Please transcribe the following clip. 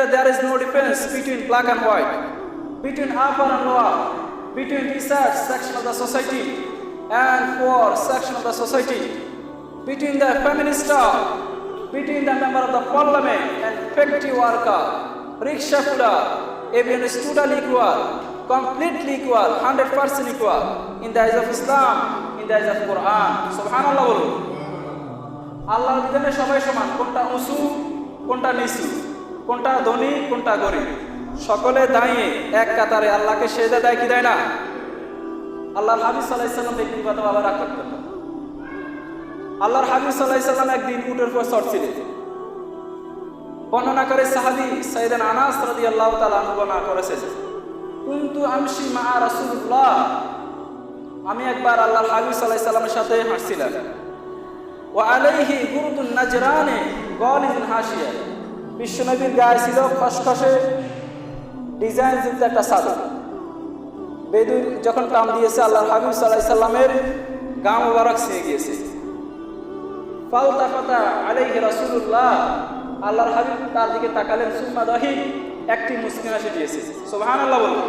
that there is no difference between black and white, between upper and lower, between research section of the society and poor section of the society, between the feminist star, between the member of the parliament and factory worker, rickshaw puller, everyone is totally equal, completely equal, 100% equal in the eyes of Islam, in the eyes of Quran. Subhanallah বলুন। আল্লাহর বিধানে সবাই সমান, কোনটা উঁচু কোনটা নিচু, কোনটা ধনী কোনটা গরিব, সকলে দাঁড়িয়ে এক কাতারে আল্লাহকে সেজদা দেয় কি দেয় না? আল্লাহর হাবিব সাল্লাল্লাহু আলাইহি সাল্লাম একদিন কথা বলা রাগ করতেন না। আল্লাহর হাবিব সাল্লাল্লাহু আলাইহি সাল্লাম একদিন উটের উপর চড়ছিলেন। বর্ণনা করে সাহাবী সাইয়েদনা আনাস রাদিয়াল্লাহু তাআলা আনহু বর্ণনা করেছেন, কুনতু আমশি মা রাসূলুল্লাহ, আমি একবার আল্লাহর হাবিব সাল্লাল্লাহু আলাইহি সাল্লামের সাথে হাঁটছিলাম। ওয়া আলাইহি বুরদুন নাজরানে গালিজুন হাসিয়া, বিশ্বনবীর গায়ে ছিল খসখসে ডিজাইন যুক্ত একটা চাদর। বেদুইন যখন টান দিয়েছে আল্লাহর হাবিব সাল্লাল্লাহু আলাইহি সাল্লামের গা মোবারক ছিঁড়ে গিয়েছে। ফালতাফাতা আলাইহি রাসূলুল্লাহ, আল্লাহর হাবিব তার দিকে তাকালেন, সুম্মা দাহি, একটি মুস্কিন হাসি দিয়েছে। সুবহানাল্লাহ বলুন।